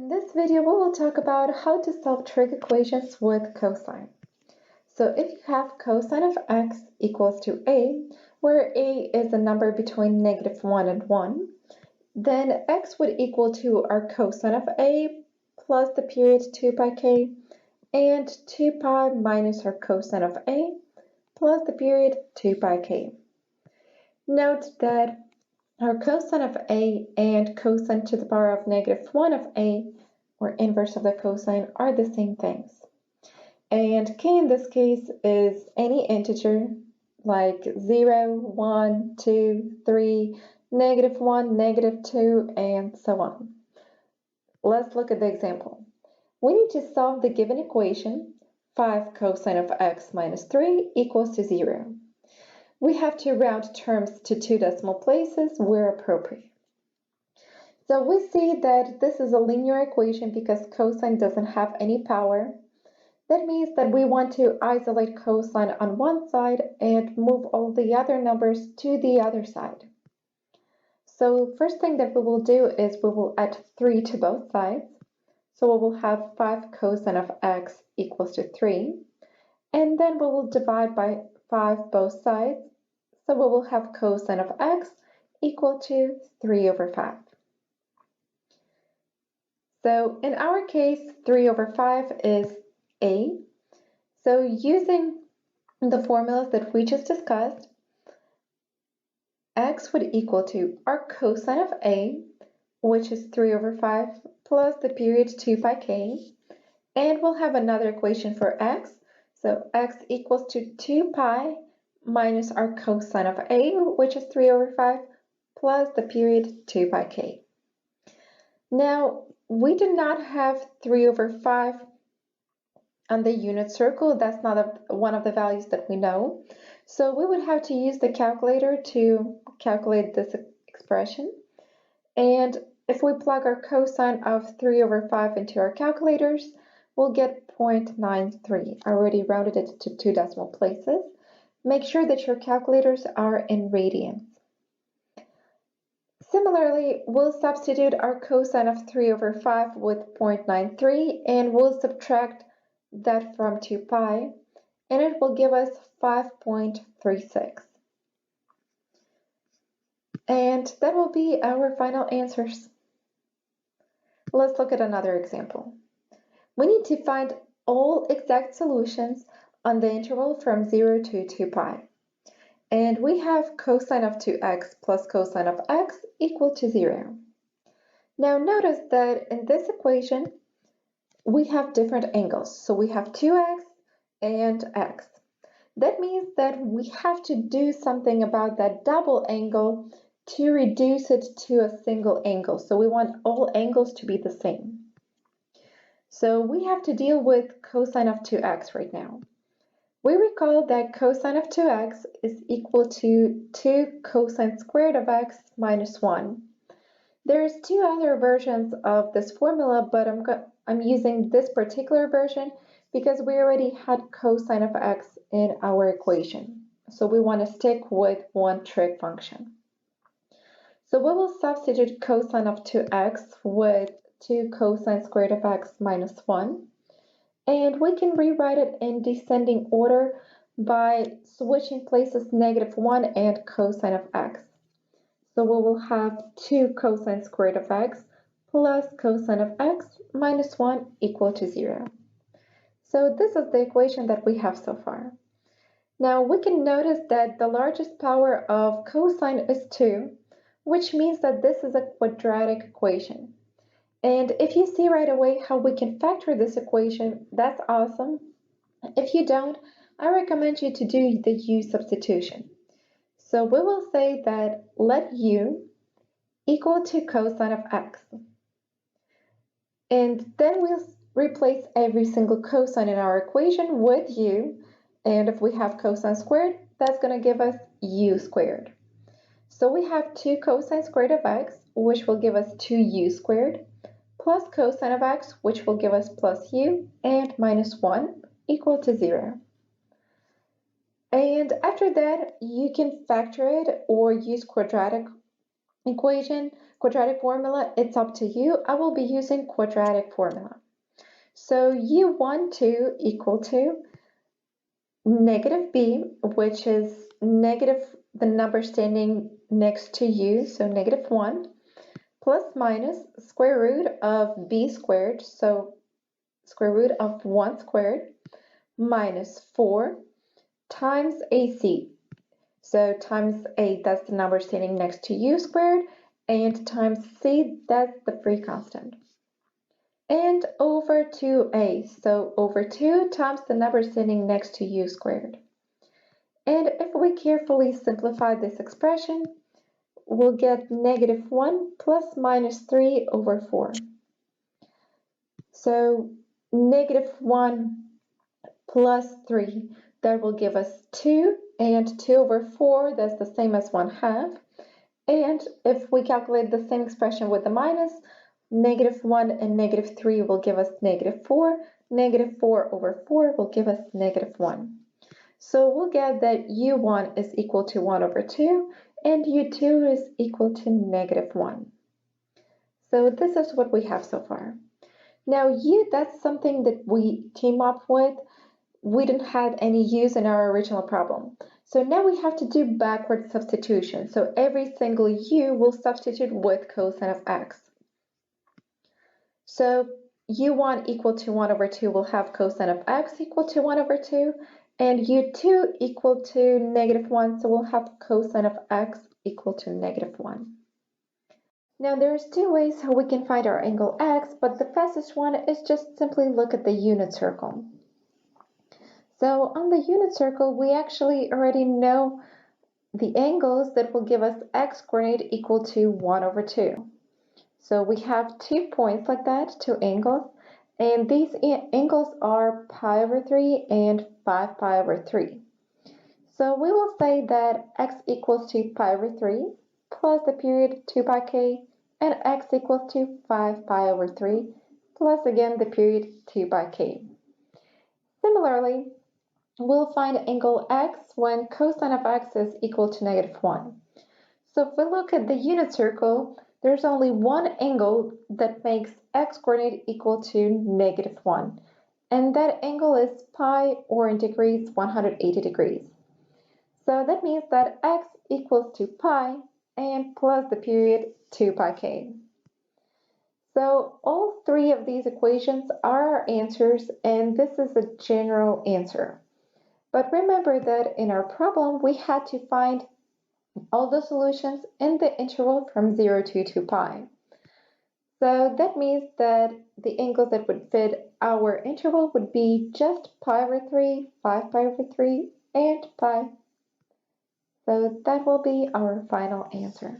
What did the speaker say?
In this video, we will talk about how to solve trig equations with cosine. So if you have cosine of x equals to a, where a is a number between -1 and 1, then x would equal to our cosine of a plus the period 2 pi k and 2 pi minus our cosine of a plus the period 2 pi k. Note that our cosine of a and cosine to the power of -1 of a, or inverse of the cosine, are the same things. And k in this case is any integer like 0, 1, 2, 3, -1, -2, and so on. Let's look at the example. We need to solve the given equation, 5 cosine of x minus 3 equals to 0. We have to round terms to 2 decimal places where appropriate. So we see that this is a linear equation because cosine doesn't have any power. That means that we want to isolate cosine on one side and move all the other numbers to the other side. So first thing that we will do is we will add 3 to both sides. So we will have 5 cosine of x equals to 3. And then we will divide by 5 both sides. So we will have cosine of x equal to 3 over 5. So in our case, 3 over 5 is a. So using the formulas that we just discussed, x would equal to our cosine of a, which is 3 over 5, plus the period 2 pi k. And we'll have another equation for x. So x equals to 2 pi minus our cosine of a, which is 3 over 5, plus the period 2 pi k. Now, we do not have 3 over 5 on the unit circle. That's not one of the values that we know. So we would have to use the calculator to calculate this expression. And if we plug our cosine of 3 over 5 into our calculators, we'll get 0.93. I already rounded it to 2 decimal places. Make sure that your calculators are in radians. Similarly, we'll substitute our cosine of 3 over 5 with 0.93 and we'll subtract that from 2 pi and it will give us 5.36. And that will be our final answers. Let's look at another example. We need to find all exact solutions on the interval from 0 to 2 pi. And we have cosine of 2x plus cosine of x equal to 0. Now notice that in this equation, we have different angles. So we have 2x and x. That means that we have to do something about that double angle to reduce it to a single angle. So we want all angles to be the same. So we have to deal with cosine of 2x right now. We recall that cosine of 2x is equal to 2 cosine squared of x minus 1. There's 2 other versions of this formula, but I'm using this particular version because we already had cosine of x in our equation. So we want to stick with one trig function. So we will substitute cosine of 2x with 2 cosine squared of x minus 1. And we can rewrite it in descending order by switching places -1 and cosine of x. So we will have 2 cosine squared of x plus cosine of x minus 1 equal to 0. So this is the equation that we have so far. Now we can notice that the largest power of cosine is 2, which means that this is a quadratic equation. And if you see right away how we can factor this equation, that's awesome. If you don't, I recommend you to do the u substitution. So we will say that let u equal to cosine of x. And then we'll replace every single cosine in our equation with u. And if we have cosine squared, that's going to give us u squared. So we have 2 cosine squared of x, which will give us 2u squared, plus cosine of x, which will give us plus u, and minus 1 equal to 0. And after that, you can factor it or use quadratic equation, quadratic formula, it's up to you. I will be using quadratic formula. So u12 equal to negative b, which is negative the number standing next to u, so negative 1, plus minus square root of b squared, so square root of 1 squared, minus 4 times ac. So times a, that's the number standing next to u squared, and times c, that's the free constant. And over 2a, so over 2 times the number standing next to u squared. And if we carefully simplify this expression, we'll get negative 1 plus minus 3 over 4. So negative 1 plus 3, that will give us 2, and 2 over 4, that's the same as 1/2. And if we calculate the same expression with the minus, negative 1 and negative 3 will give us negative 4. Negative 4 over 4 will give us negative 1. So we'll get that u1 is equal to 1 over 2, and u2 is equal to negative 1. So this is what we have so far. Now that's something that we came up with. We didn't have any u's in our original problem. So now we have to do backward substitution. So every single u will substitute with cosine of x. So u1 equal to 1 over 2 will have cosine of x equal to 1 over 2, and u2 equal to negative 1, so we'll have cosine of x equal to negative 1. Now there's two ways how we can find our angle x, but the fastest one is just simply look at the unit circle. So on the unit circle, we actually already know the angles that will give us x coordinate equal to 1 over 2. So we have 2 points like that, 2 angles, and these angles are pi over 3 and 5 pi over 3. So we will say that x equals to pi over 3 plus the period 2 pi k, and x equals to 5 pi over 3 plus again the period 2 pi k. Similarly, we'll find angle x when cosine of x is equal to negative 1. So if we look at the unit circle, there's only one angle that makes x coordinate equal to negative 1, and that angle is pi, or in degrees 180 degrees. So that means that x equals to pi and plus the period 2 pi k. So all three of these equations are our answers, and this is a general answer. But remember that in our problem, we had to find all the solutions in the interval from 0 to 2 pi. So that means that the angles that would fit our interval would be just pi over 3, 5 pi over 3, and pi. So that will be our final answer.